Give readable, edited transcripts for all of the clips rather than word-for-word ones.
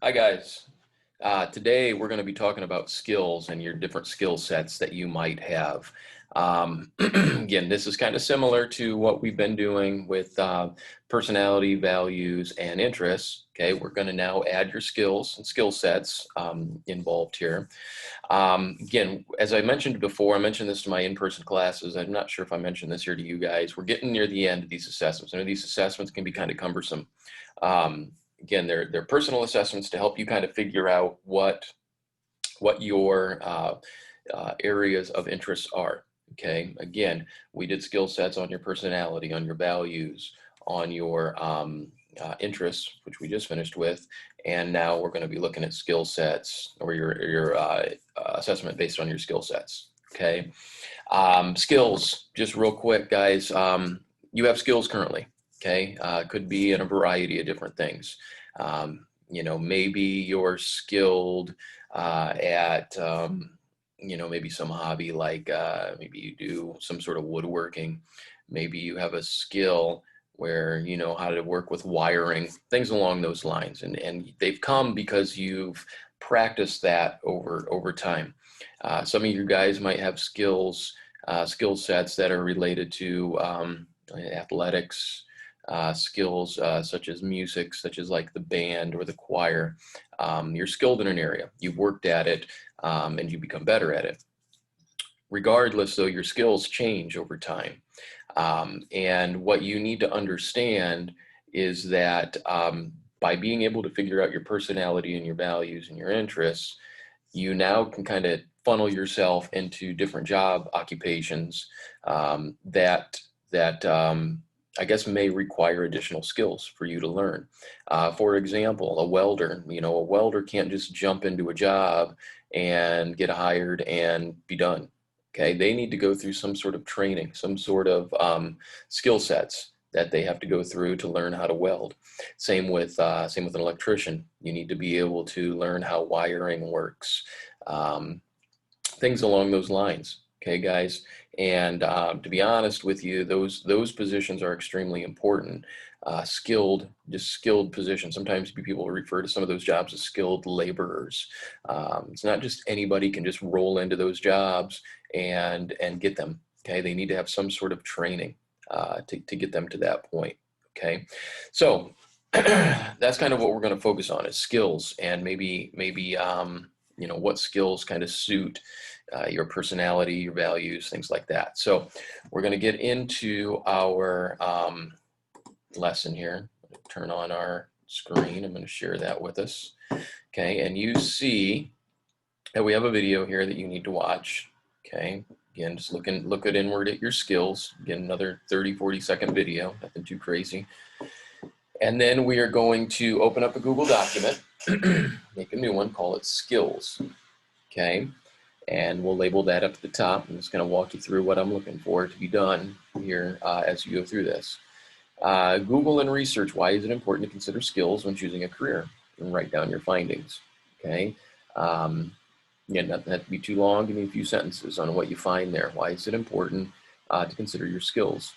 Hi guys. Today we're going to be talking about skills and your different skill sets that you might have. Again, this is kind of similar to what we've been doing with personality, values, and interests. Okay, we're going to now add your skills and skill sets involved here. Again, as I mentioned before, I mentioned this to my in-person classes. I'm not sure if I mentioned this here to you guys. We're getting near the end of these assessments. I know these assessments can be kind of cumbersome. Again, they're personal assessments to help you kind of figure out what your areas of interest are. Okay, again, we did skill sets on your personality, on your values, on your interests, which we just finished with, and now we're going to be looking at skill sets or your assessment based on your skill sets. Okay, skills, just real quick, guys. You have skills currently. Okay, could be in a variety of different things. Maybe you're skilled at maybe some hobby like maybe you do some sort of woodworking. Maybe you have a skill where you know how to work with wiring, things along those lines, and they've come because you've practiced that over time. Some of you guys might have skill sets that are related to athletics, skills such as music, such as like the band or the choir. You're skilled in an area, you've worked at it, and you become better at it. Regardless, though, your skills change over time. And what you need to understand is that by being able to figure out your personality and your values and your interests, you now can kind of funnel yourself into different job occupations that I guess may require additional skills for you to learn. For example, a welder. A welder can't just jump into a job and get hired and be done. Okay, they need to go through some sort of training, some sort of skill sets that they have to go through to learn how to weld. Same with an electrician. You need to be able to learn how wiring works, things along those lines. Okay, guys, and to be honest with you, those positions are extremely important. Skilled positions. Sometimes people refer to some of those jobs as skilled laborers. It's not just anybody can just roll into those jobs and get them. Okay, they need to have some sort of training to get them to that point. Okay, so that's kind of what we're going to focus on is skills, and maybe what skills kind of suit your personality, your values, things like that. So we're going to get into our lesson here. Turn on our screen. I'm going to share that with us. Okay, and you see that we have a video here that you need to watch. Okay, again, just look inward at your skills. Again, another 30-40 second video, nothing too crazy. And then we are going to open up a Google document, make a new one, call it skills. Okay, and we'll label that up at the top. I'm just going to walk you through what I'm looking for to be done here as you go through this. Google and research, why is it important to consider skills when choosing a career? And write down your findings. Okay, yeah, not that to be too long. Give me a few sentences on what you find there. Why is it important to consider your skills?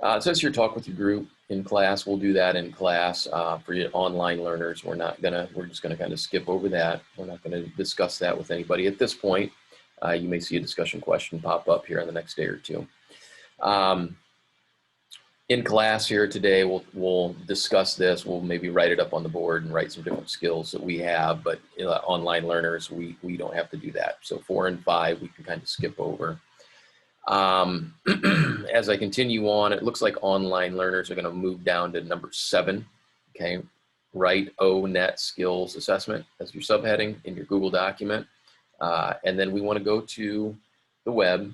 It says here, talk with your group in class. We'll do that in class. For your online learners, we're just gonna kind of skip over that. We're not gonna discuss that with anybody at this point. You may see a discussion question pop up here in the next day or two. In class here today, we'll discuss this. We'll maybe write it up on the board and write some different skills that we have, but online learners, we don't have to do that. So 4 and 5, we can kind of skip over. As I continue on, it looks like online learners are going to move down to number 7. Okay, write O-Net skills assessment as your subheading in your Google document. And then we want to go to the web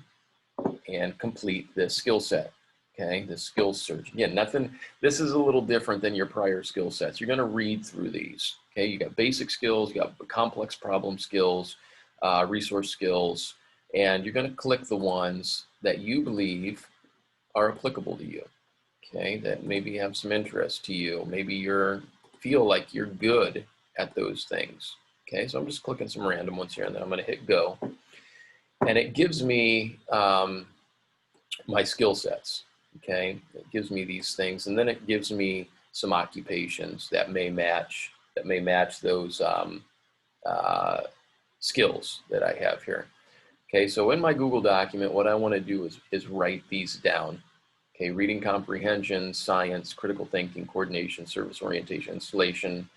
and complete this skill set. Okay, the skills search. Again, this is a little different than your prior skill sets. You're going to read through these. Okay, you got basic skills, you got complex problem skills, resource skills, and you're going to click the ones that you believe are applicable to you. Okay, that maybe have some interest to you. Maybe feel like you're good at those things. Okay, so I'm just clicking some random ones here, and then I'm going to hit go, and it gives me my skill sets. Okay, it gives me these things, and then it gives me some occupations that may match that may match those skills that I have here. Okay, so in my Google document, what I want to do is write these down. Okay, reading comprehension, science, critical thinking, coordination, service orientation, installation,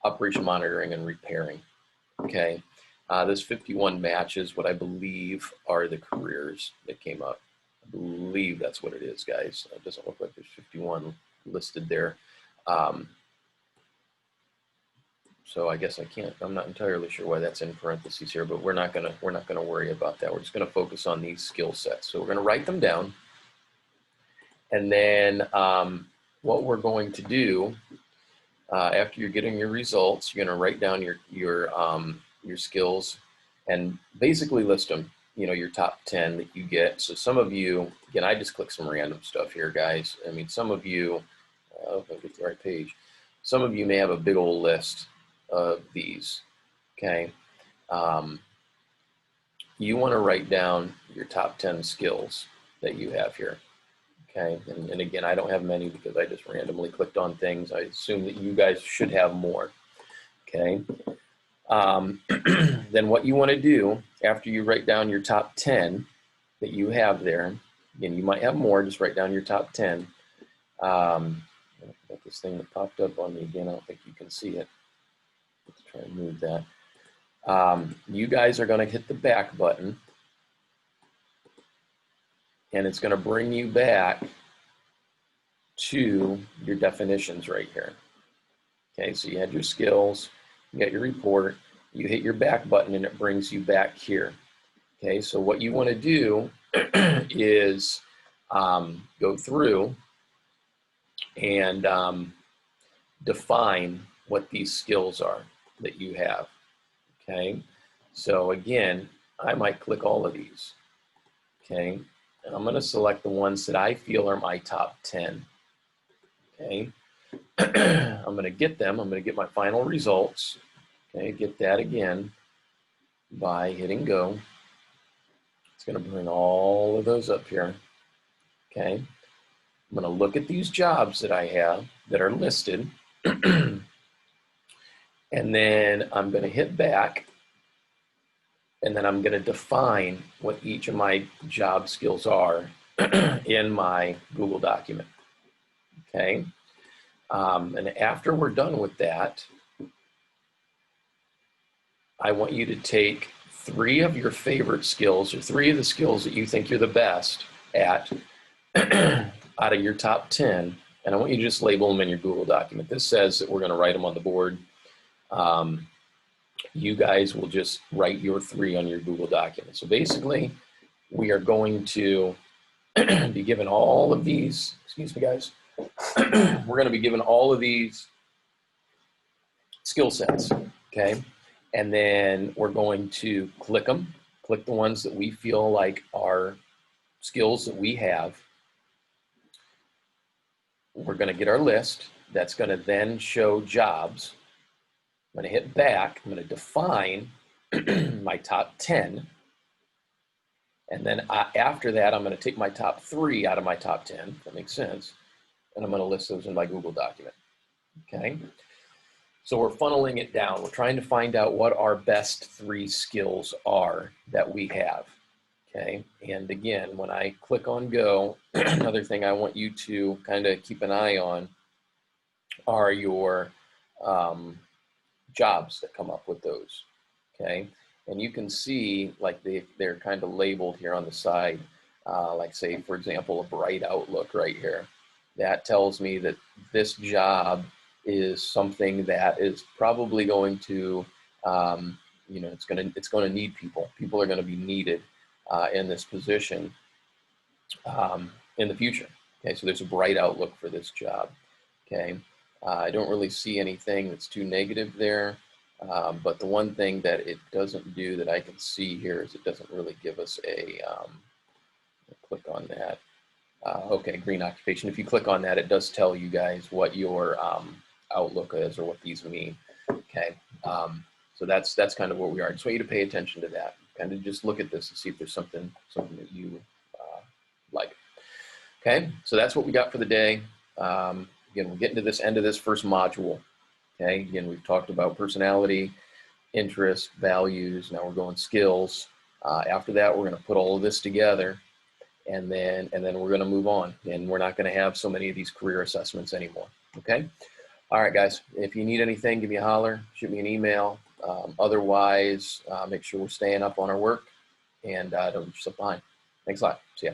operation monitoring, and repairing. Okay, this 51 matches what I believe are the careers that came up. I believe that's what it is, guys. It doesn't look like there's 51 listed there. So I guess I'm not entirely sure why that's in parentheses here, but we're not gonna worry about that. We're just gonna focus on these skill sets. So we're gonna write them down. And then what we're going to do, after you're getting your results, you're gonna write down your skills and basically list them, your top 10 that you get. So some of you, again, I just click some random stuff here, guys. I mean, some of you, if I get the right page, some of you may have a big old list of these, okay? You want to write down your top 10 skills that you have here, okay? And again, I don't have many because I just randomly clicked on things. I assume that you guys should have more, okay? Then what you want to do after you write down your top 10 that you have there, again, you might have more, just write down your top 10. Got this thing that popped up on me again. I don't think you can see it. Let's try and move that. You guys are going to hit the back button, and it's going to bring you back to your definitions right here. Okay, so you had your skills, you got your report, you hit your back button, and it brings you back here. Okay, so what you want to do is go through and define what these skills are that you have. Okay, so again, I might click all of these. Okay, and I'm going to select the ones that I feel are my top 10. Okay, I'm going to get them. I'm going to get my final results. Okay, get that again by hitting go. It's going to bring all of those up here. Okay, I'm going to look at these jobs that I have that are listed. And then I'm going to hit back, and then I'm going to define what each of my job skills are in my Google document. Okay, and after we're done with that, I want you to take 3 of your favorite skills, or 3 of the skills that you think you're the best at out of your top 10, and I want you to just label them in your Google document. This says that we're going to write them on the board. You guys will just write your 3 on your Google document. So basically, we are going to be given all of these, excuse me guys, we're going to be given all of these skill sets, okay? And then we're going to click them, click the ones that we feel like are skills that we have. We're going to get our list. That's going to then show jobs. I'm going to hit back. I'm going to define my top 10. And then after that, I'm going to take my top 3 out of my top 10, if that makes sense. And I'm going to list those in my Google document. Okay. So we're funneling it down. We're trying to find out what our best 3 skills are that we have. Okay. And again, when I click on go, another thing I want you to kind of keep an eye on are your jobs that come up with those. Okay. And you can see like they're kind of labeled here on the side, like say, for example, a bright outlook right here. That tells me that this job is something that is probably going to, it's going to need people. People are going to be needed in this position in the future. Okay, so there's a bright outlook for this job. Okay, I don't really see anything that's too negative there. But the one thing that it doesn't do that I can see here is it doesn't really give us a, click on that. Okay, green occupation. If you click on that, it does tell you guys what your outlook is or what these mean. Okay, so that's kind of where we are. I just want you to pay attention to that. Kind of just look at this and see if there's something that you like. Okay, so that's what we got for the day. Again, we're getting to this end of this first module. Okay, again, we've talked about personality, interests, values. Now we're going skills. After that, we're going to put all of this together, and then we're going to move on, and we're not going to have so many of these career assessments anymore. Okay. All right, guys. If you need anything, give me a holler, shoot me an email. Otherwise, make sure we're staying up on our work, and don't get yourself behind. Thanks a lot. See ya.